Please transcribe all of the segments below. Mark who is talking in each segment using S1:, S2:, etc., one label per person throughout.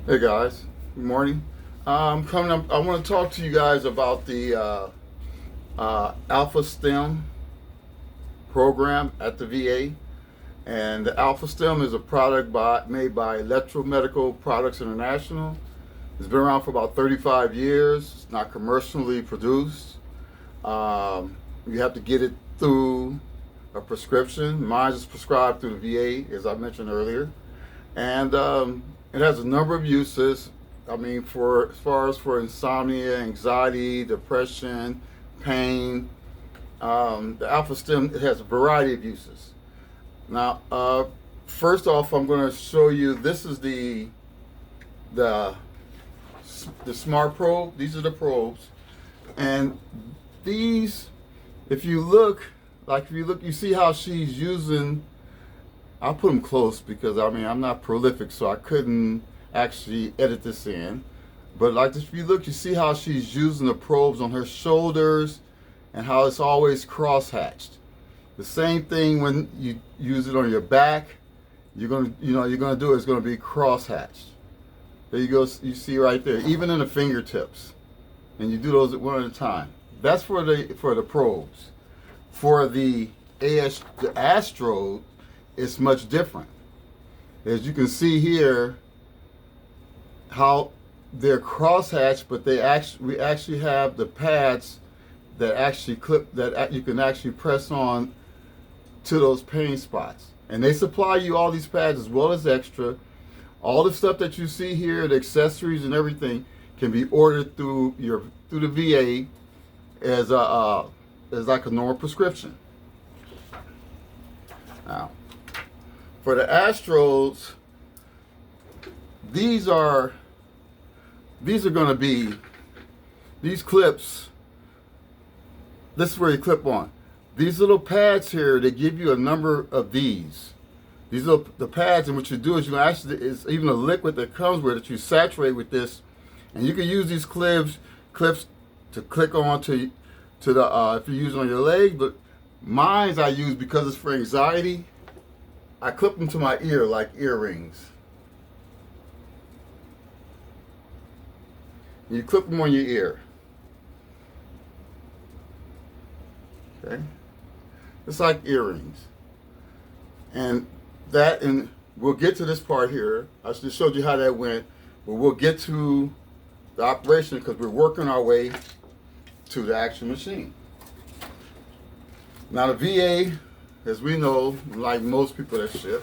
S1: Hey guys, good morning. Coming up, I want to talk to you guys about the Alpha-Stim program at the VA. And the Alpha-Stim is a product made by Electromedical Products International. It's been around for about 35 years. It's not commercially produced. You have to get it through a prescription. Mine is prescribed through the VA, as I mentioned earlier. And it has a number of uses. I mean, as far as for insomnia, anxiety, depression, pain, the Alpha-Stim, it has a variety of uses. Now, first off, I'm going to show you. This is the smart probe. These are the probes, and these, if you look, you see how she's using. I'll put them close because I'm not prolific, so I couldn't actually edit this in. But if you look, you see how she's using the probes on her shoulders and how it's always cross-hatched. The same thing when you use it on your back, you're gonna do it's gonna be cross-hatched. There you go. You see right there, even in the fingertips, and you do those one at a time. That's for the probes. For the AS-Trodes, it's much different. As you can see here, how they're crosshatched, but we actually have the pads that actually clip, that you can actually press on to those pain spots. And they supply you all these pads as well as extra. All the stuff that you see here, the accessories and everything, can be ordered through the VA as like a normal prescription. Now, for the AS-Trodes, these are going to be these clips. This is where you clip on. These little pads here, they give you a number of these. The pads, and what you do is is even a liquid that comes with it. You saturate with this, and you can use these clips to click on to the if you're using on your leg. But mine's I use because it's for anxiety. I clip them to my ear like earrings. You clip them on your ear. Okay? It's like earrings. And we'll get to this part here. I just showed you how that went, but we'll get to the operation because we're working our way to the actual machine. Now the VA, as we know, like most people that ship,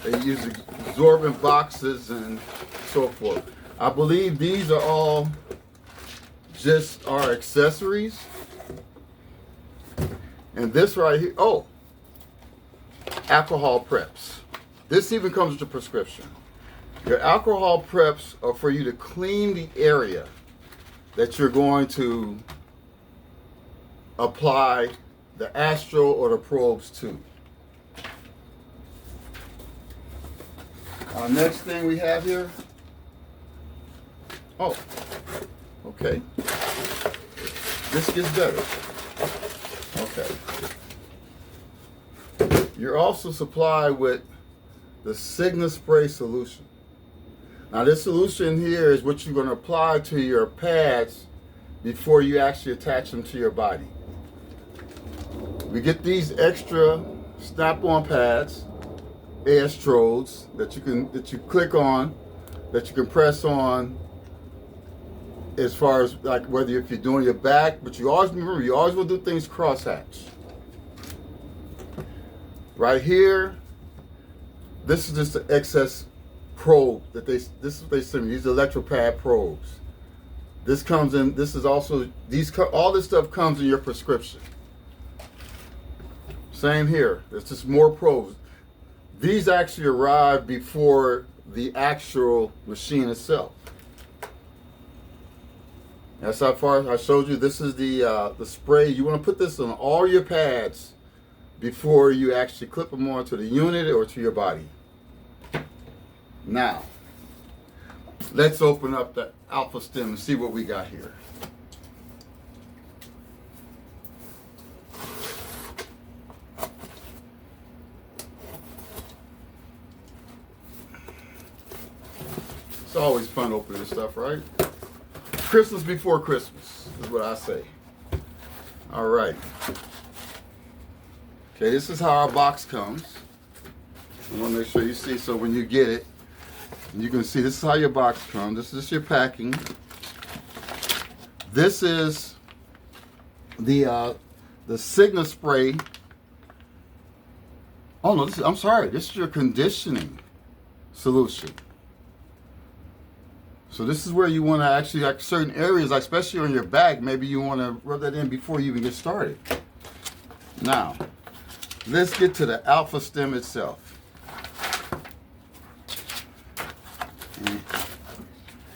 S1: they use absorbent boxes and so forth. I believe these are all just our accessories. And this right here, alcohol preps. This even comes with a prescription. Your alcohol preps are for you to clean the area that you're going to apply the astro or the probes to. Our next thing we have here, okay. This gets better. Okay. You're also supplied with the Signa spray solution. Now this solution here is what you're going to apply to your pads before you actually attach them to your body. We get these extra snap-on pads, AS-Trodes, that you click on, that you can press on, as far as like whether if you're doing your back, but you always will do things crosshatch. Right here, this is just the excess probe that this is what they send me. These electropad probes. This comes in. This is also all this stuff comes in your prescription. Same here. There's just more probes. These actually arrive before the actual machine itself. That's how far I showed you. This is the spray. You want to put this on all your pads before you actually clip them onto the unit or to your body. Now, let's open up the Alpha-Stim and see what we got here. It's always fun opening stuff, right? Christmas before Christmas is what I say. All right. Okay, this is how our box comes. I want to make sure you see, so when you get it, you can see this is how your box comes. This is your packing. This is the Signa spray. Oh no, I'm sorry. This is your conditioning solution. So this is where you want to actually, like certain areas, like especially on your back, maybe you want to rub that in before you even get started. Now, let's get to the Alpha-Stim itself.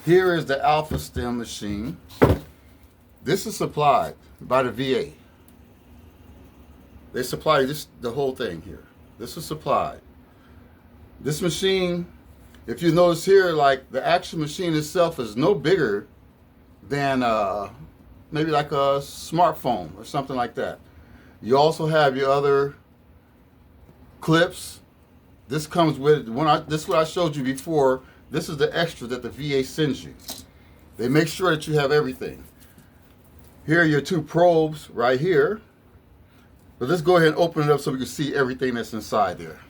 S1: Here is the Alpha-Stim machine. This is supplied by the VA. They supply this, the whole thing here. This is supplied. This machine, if you notice here, like the actual machine itself is no bigger than maybe like a smartphone or something like that. You also have your other clips. This comes with, this is what I showed you before. This is the extra that the VA sends you. They make sure that you have everything. Here are your two probes right here. But let's go ahead and open it up so we can see everything that's inside there.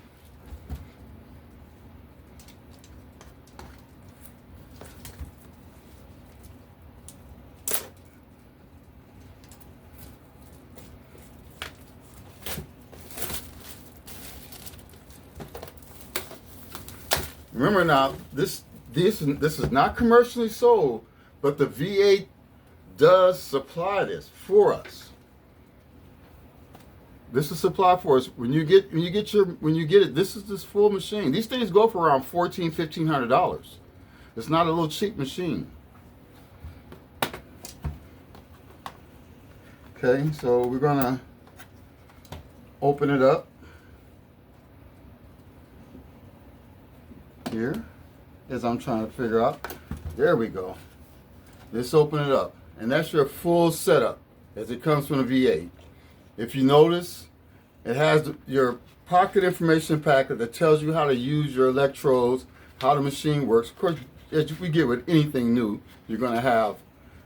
S1: Remember now, this is not commercially sold, but the VA does supply this for us. This is supply for us. When you get it, this is this full machine. These things go for around $1,400–$1,500. It's not a little cheap machine. Okay, so we're gonna open it up here, as I'm trying to figure out. There we go. Let's open it up, and that's your full setup as it comes from the VA. If you notice, it has your pocket information packet that tells you how to use your electrodes, how the machine works. Of course, as we get with anything new, you're going to have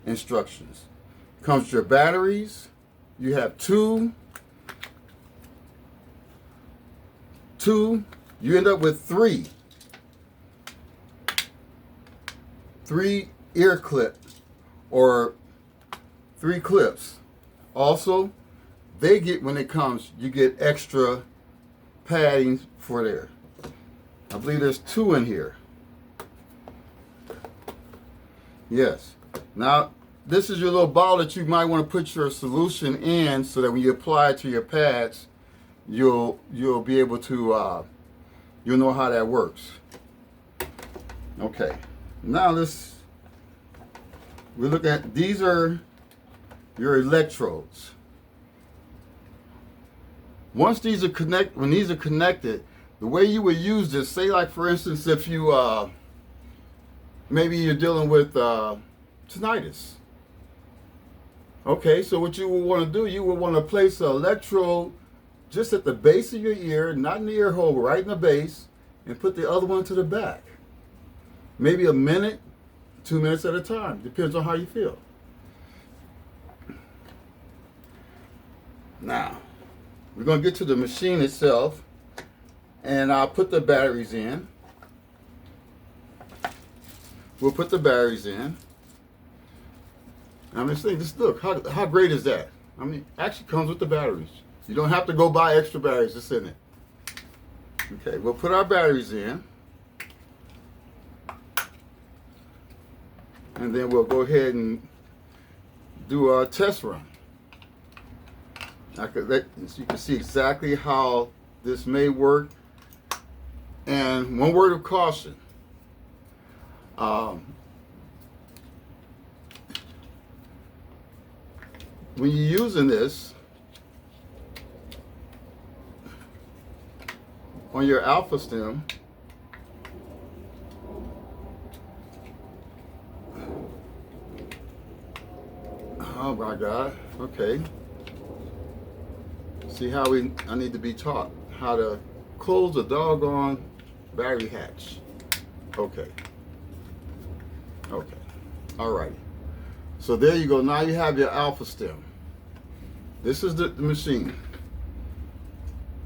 S1: instructions. Comes with your batteries. You have two. You end up with three ear clips, or 3 clips. Also, they get, when it comes, you get extra padding for there. I believe there's 2 in here. Yes. Now, this is your little bottle that you might want to put your solution in, so that when you apply it to your pads, you'll be able to you'll know how that works. Okay. Now we look at, these are your electrodes. Once these are when these are connected, the way you would use this, say like for instance, if you maybe you're dealing with tinnitus. Okay, so what you would want to do, you would want to place an electrode just at the base of your ear, not in the ear hole, right in the base, and put the other one to the back. Maybe a minute, 2 minutes at a time. Depends on how you feel. Now, we're going to get to the machine itself, and I'll put the batteries in. We'll put the batteries in. I'm just saying, just look, how great is that? I mean, it actually comes with the batteries. You don't have to go buy extra batteries, it's in it. Okay, we'll put our batteries in. And then we'll go ahead and do our test run. So you can see exactly how this may work. And one word of caution. When you're using this on your Alpha-Stim, oh my God, okay. See how I need to be taught how to close the doggone battery hatch. Okay. Okay. All right. So there you go. Now you have your Alpha-Stim. This is the machine.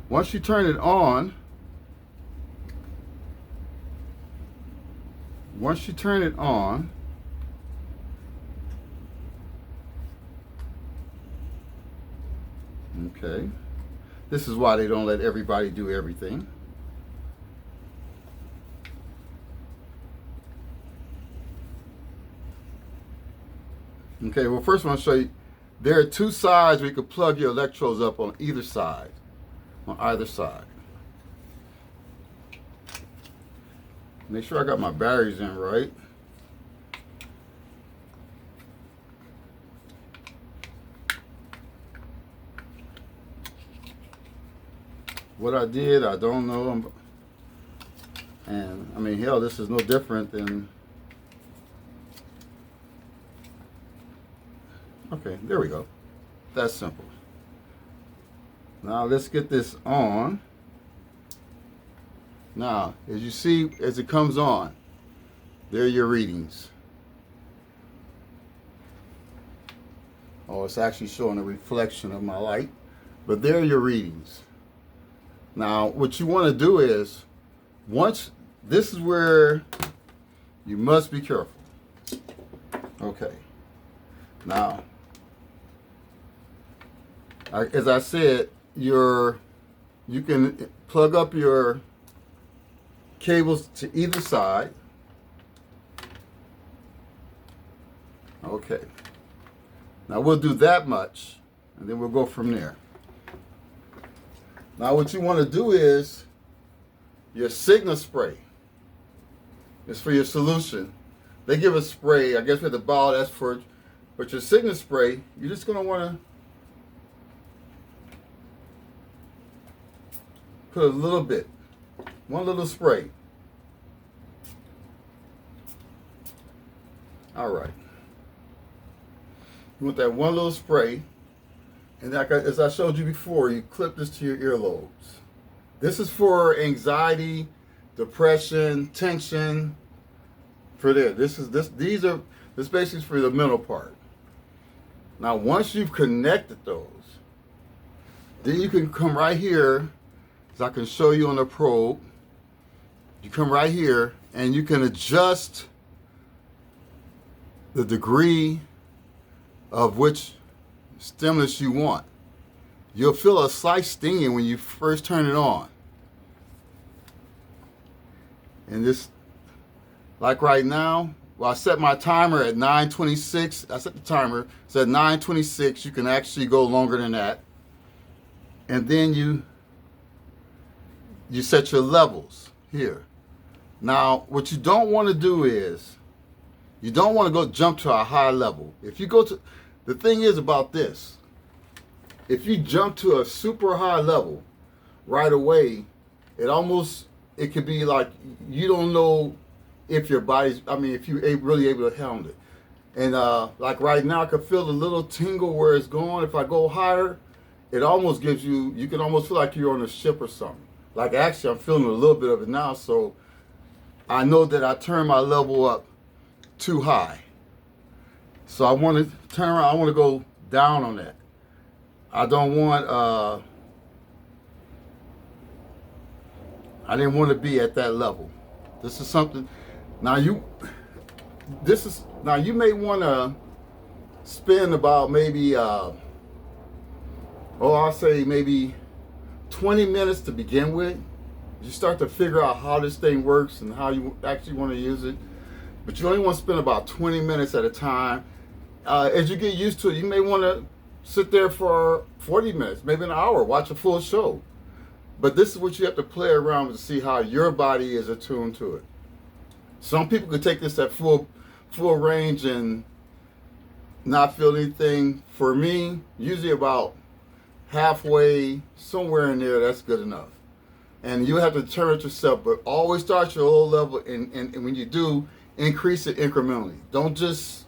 S1: Once you turn it on, okay. This is why they don't let everybody do everything. Okay, well, first I want to show you, there are two sides where you can plug your electrodes up on either side. Make sure I got my batteries in right. What I did, I don't know. And I mean, hell, this is no different than... Okay, there we go. That's simple. Now let's get this on. Now, as you see, as it comes on, there are your readings. Oh, it's actually showing a reflection of my light, but there are your readings. Now, what you want to do is, this is where you must be careful. Okay. Now, as I said, you can plug up your cables to either side. Okay. Now we'll do that much, and then we'll go from there. Now what you want to do is, your signal spray is for your solution. They give a spray, I guess with the bottle, that's for, but your signal spray, you're just going to want to put a little bit, one little spray. All right. You want that one little spray, and as I showed you before, you clip this to your earlobes. This is for anxiety, depression, tension. For there, this basically is for the mental part. Now, once you've connected those, then you can come right here, as I can show you on the probe. You come right here, and you can adjust the degree of which stimulus you want. You'll feel a slight stinging when you first turn it on. And this, like right now, well, I set my timer at 9:26. I set the timer, so at 9:26, you can actually go longer than that. And then you set your levels here. Now, what you don't want to do is, you don't want to go jump to a high level. If you go to, the thing is about this, if you jump to a super high level right away, it could be like, you don't know if your body's, if you're really able to handle it. And like right now, I can feel the little tingle where it's going. If I go higher, it almost gives you can almost feel like you're on a ship or something. Like actually, I'm feeling a little bit of it now, so I know that I turned my level up too high. So I want to turn around, I want to go down on that. I don't want, I didn't want to be at that level. This is something, now you may want to spend about maybe, I'll say maybe 20 minutes to begin with. You start to figure out how this thing works and how you actually want to use it. But you only want to spend about 20 minutes at a time. As you get used to it, you may want to sit there for 40 minutes, maybe an hour, watch a full show. But this is what you have to play around with to see how your body is attuned to it. Some people could take this at full range and not feel anything. For me, usually about halfway, somewhere in there, that's good enough. And you have to turn it yourself, but always start your low level, and when you do, increase it incrementally. Don't just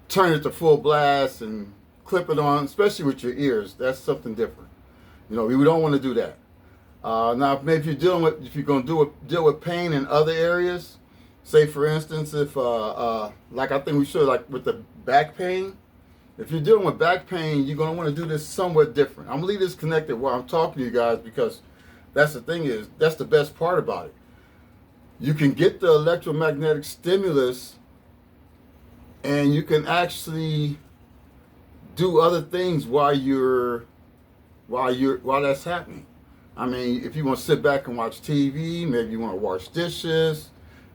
S1: turn it to full blast and clip it on, especially with your ears. That's something different. We don't want to do that. Now, maybe if you're going to deal with pain in other areas, Say for instance, if like I think we should, like with the back pain, if you're dealing with back pain, you're going to want to do this somewhat different. I'm going to leave this connected while I'm talking to you guys, because that's the thing, is that's the best part about it. You can get the electromagnetic stimulus and you can actually do other things while that's happening. I mean, if you want to sit back and watch TV, maybe you want to wash dishes,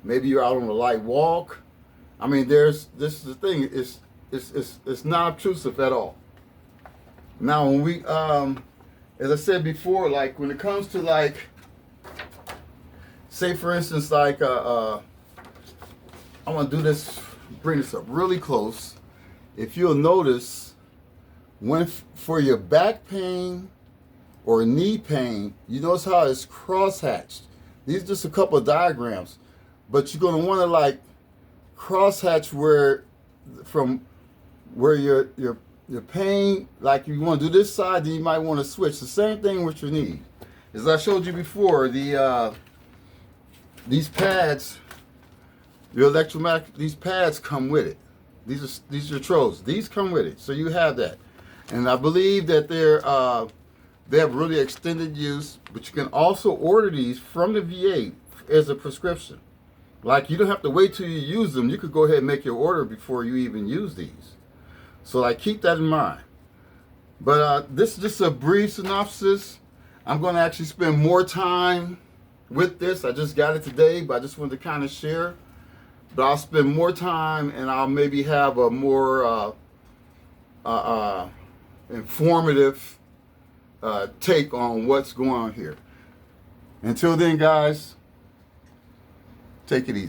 S1: maybe you're out on a light walk. I mean, this is the thing, it's not obtrusive at all. Now, when we, as I said before, like when it comes to like, say for instance, like, I want to do this, bring this up really close. If you'll notice, when for your back pain or knee pain, you notice how it's crosshatched. These are just a couple of diagrams, but you're going to want to like crosshatch from where your pain, like you want to do this side, then you might want to switch. The same thing with your knee. As I showed you before, these pads, these pads come with it. These are Trodes. These come with it, so you have that. And I believe that they have really extended use, but you can also order these from the VA as a prescription. Like, you don't have to wait till you use them. You could go ahead and make your order before you even use these. So like, keep that in mind. But this is just a brief synopsis. I'm going to actually spend more time with this. I just got it today, but I just wanted to kind of share. But I'll spend more time, and I'll maybe have a more informative take on what's going on here. Until then, guys, take it easy.